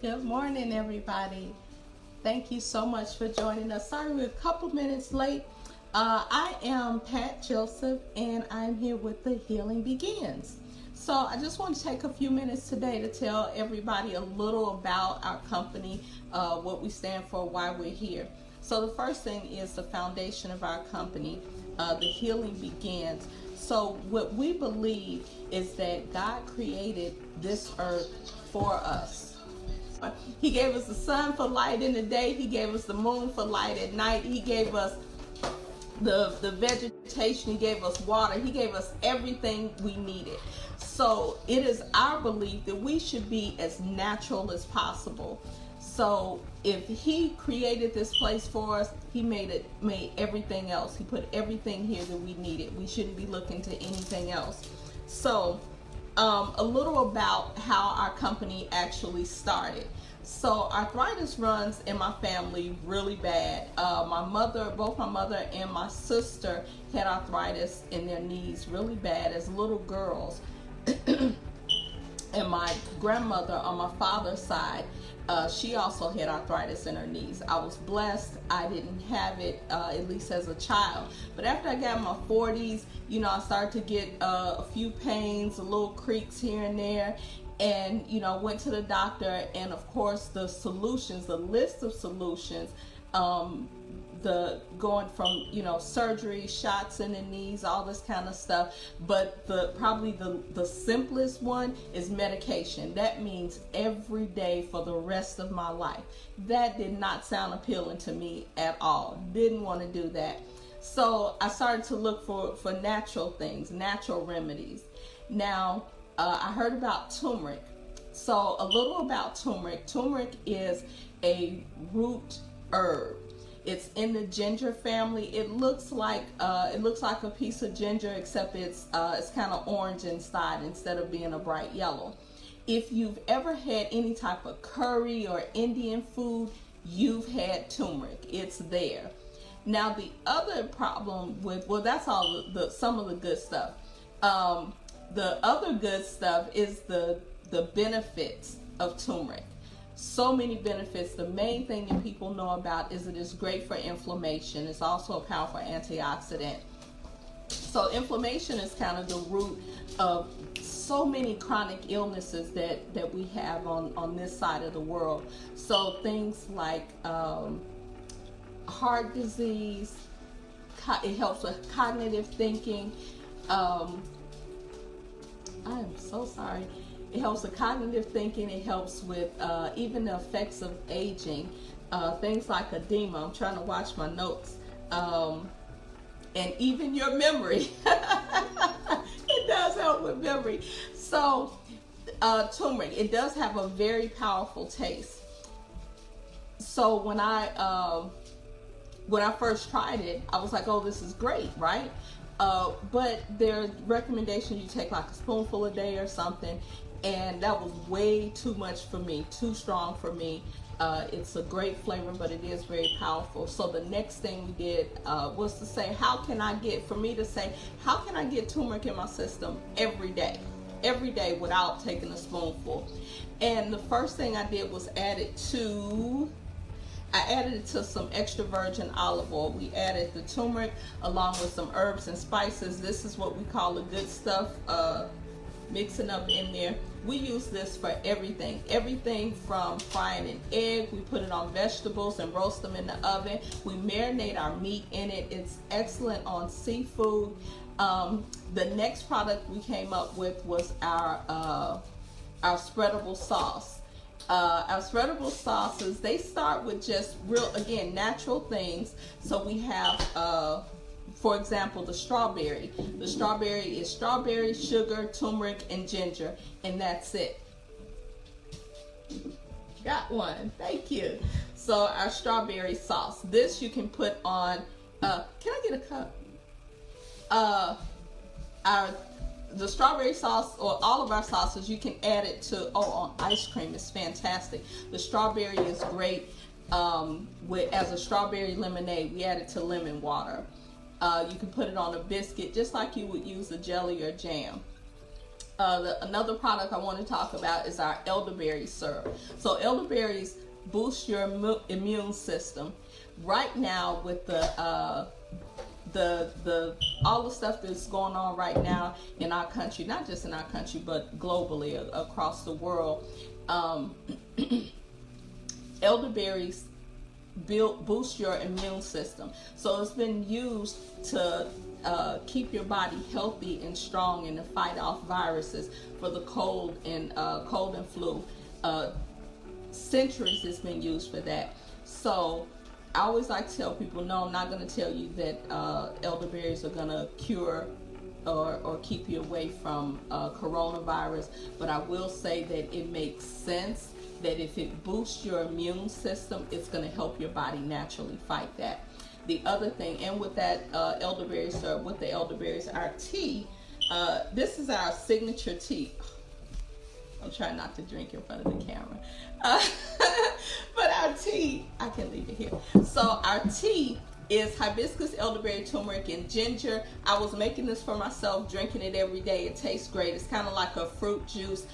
Good morning, everybody. Thank you so much for joining us. Sorry we're a couple minutes late. I am Pat Joseph, and I'm here with The Healing Begins. So I just want to take a few minutes today to tell everybody a little about our company, what we stand for, why we're here. So the first thing is the foundation of our company, The Healing Begins. So what we believe is that God created this earth for us. He gave us the sun for light in the day. He gave us the moon for light at night. He gave us the vegetation. He gave us water. He gave us everything we needed. So it is our belief that we should be as natural as possible. So if he created this place for us, he made everything else. He put everything here that we needed. We shouldn't be looking to anything else. So a little about how our company actually started. So arthritis runs in my family really bad. Both my mother and my sister had arthritis in their knees really bad as little girls. And my grandmother on my father's side, she also had arthritis in her knees. I was blessed. I didn't have it, at least as a child. But after I got in my 40s, I started to get a few pains, little creaks here and there. And, went to the doctor. And, of course, the list of solutions, going from surgery, shots in the knees, all this kind of stuff, but probably the simplest one is medication. That means every day for the rest of my life. That did not sound appealing to me at all. Didn't want to do that. So I started to look for natural things, natural remedies. Now I heard about turmeric. So a little about turmeric. Turmeric is a root herb. It's in the ginger family. It looks like a piece of ginger, except it's kind of orange inside instead of being a bright yellow. If you've ever had any type of curry or Indian food, you've had turmeric. It's there. Now the other problem that's all some of the good stuff. The other good stuff is the benefits of turmeric. So many benefits. The main thing that people know about is it is great for inflammation. It's also a powerful antioxidant. So inflammation is kind of the root of so many chronic illnesses that we have on this side of the world. So things like heart disease, it helps with cognitive thinking. I am so sorry. It helps with cognitive thinking. It helps with even the effects of aging. Things like edema. I'm trying to watch my notes. And even your memory. It does help with memory. So turmeric, it does have a very powerful taste. So when I first tried it, I was like, oh, this is great, right? But their recommendation, you take like a spoonful a day or something, and that was way too much for me, too strong for me. It's a great flavor, but it is very powerful. So the next thing we did was to say, how can I get turmeric in my system every day without taking a spoonful? And the first thing I did was add it to some extra virgin olive oil. We added the turmeric along with some herbs and spices. This is what we call the good stuff, mixing up in there. We use this for everything from frying an egg. We put it on vegetables and roast them in the oven. We marinate our meat in it. It's excellent on seafood. The next product we came up with was our spreadable sauce. Our spreadable sauces, they start with just natural things. So we have, for example, the strawberry. The strawberry is strawberry, sugar, turmeric, and ginger, and that's it. Got one. Thank you. So our strawberry sauce. This you can put on. Can I get a cup? The strawberry sauce, or all of our sauces, you can add it to on ice cream. It's fantastic. The strawberry is great as a strawberry lemonade. We add it to lemon water. You can put it on a biscuit just like you would use a jelly or jam. Another product I want to talk about is our elderberry syrup. So elderberries boost your immune system. Right now, with the all the stuff that's going on right now in our country, not just in our country but globally across the world, elderberries boost your immune system. So it's been used to keep your body healthy and strong and to fight off viruses for the cold and flu. Centuries it's been used for that. So I always like to tell people, no, I'm not going to tell you that elderberries are going to cure or keep you away from coronavirus, but I will say that it makes sense that if it boosts your immune system, it's going to help your body naturally fight that. The other thing, and with that elderberry syrup, with the elderberries, our tea, this is our signature tea. I'm trying not to drink in front of the camera. But our tea, I can leave it here. So our tea is hibiscus, elderberry, turmeric, and ginger. I was making this for myself, drinking it every day. It tastes great. It's kind of like a fruit juice.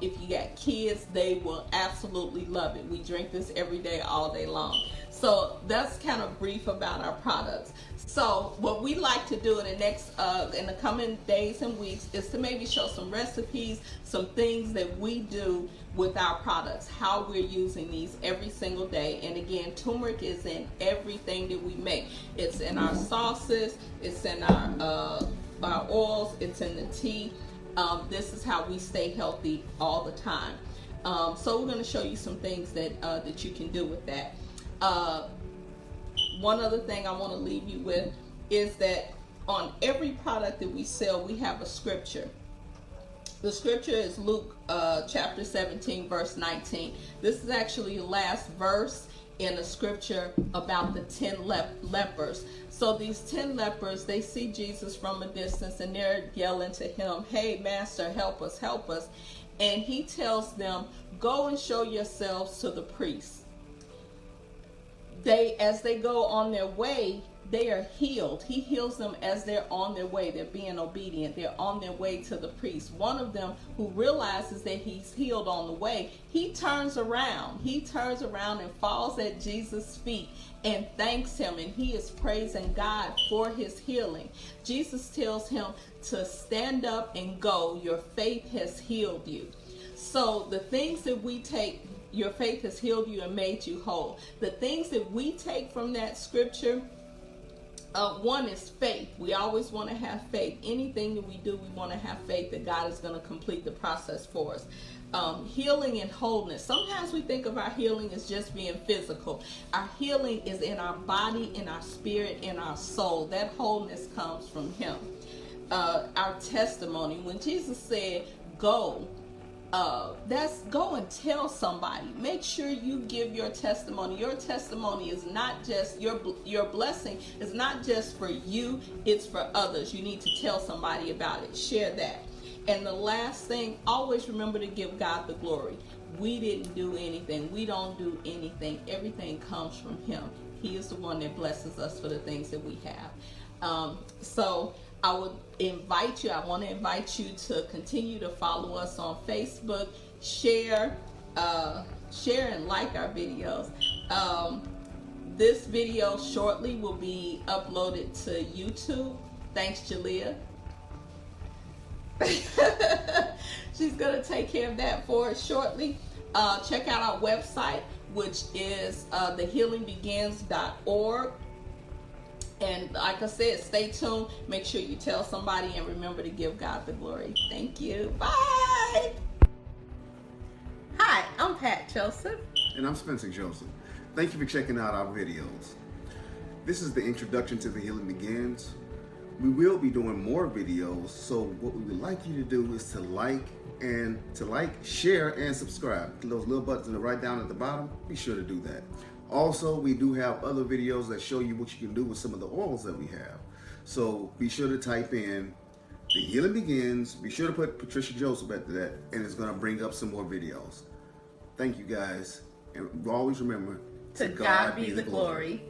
If you got kids, they will absolutely love it. We drink this every day, all day long. So that's kind of brief about our products. So what we like to do in the coming days and weeks is to maybe show some recipes, some things that we do with our products, how we're using these every single day. And again, turmeric is in everything that we make. It's in our sauces, it's in our oils, it's in the tea. This is how we stay healthy all the time. So we're going to show you some things that you can do with that. One other thing I want to leave you with is that on every product that we sell, we have a scripture. The scripture is Luke chapter 17, verse 19. This is actually the last verse in a scripture about the 10 lepers. So these 10 lepers, they see Jesus from a distance and they're yelling to him, "Hey, master, help us, help us." And he tells them, "Go and show yourselves to the priests." As they go on their way, they are healed. He heals them as they're on their way. They're being obedient. They're on their way to the priest. One of them, who realizes that he's healed on the way, he turns around. He turns around and falls at Jesus' feet and thanks him, and he is praising God for his healing. Jesus tells him to stand up and go. Your faith has healed you. So the things that we take, your faith has healed you and made you whole. The things that we take from that scripture, one is faith. We always want to have faith. Anything that we do, we want to have faith that God is going to complete the process for us. Healing and wholeness. Sometimes we think of our healing as just being physical. Our healing is in our body, in our spirit, in our soul. That wholeness comes from him. Our testimony. When Jesus said, "Go," that's go and tell somebody. Make sure you give your testimony. Your testimony is not just your blessing is not just for you, it's for others. You need to tell somebody about it. Share that. And the last thing, always remember to give God the glory. We didn't do anything. We don't do anything. Everything comes from him. He is the one that blesses us for the things that we have. So I would want to invite you to continue to follow us on Facebook, share and like our videos. This video shortly will be uploaded to YouTube. Thanks, Jalea. She's going to take care of that for us shortly. Check out our website, which is thehealingbegins.org. And like I said, stay tuned. Make sure you tell somebody and remember to give God the glory. Thank you. Bye. Hi, I'm Pat Joseph. And I'm Spencer Joseph. Thank you for checking out our videos. This is the introduction to The Healing Begins. We will be doing more videos, so what we would like you to do is to like, share, and subscribe. Those little buttons that are right down at the bottom, be sure to do that. Also, we do have other videos that show you what you can do with some of the oils that we have. So be sure to type in The Healing Begins. Be sure to put Patricia Joseph after that, and it's going to bring up some more videos. Thank you guys. And always remember, to God be the glory.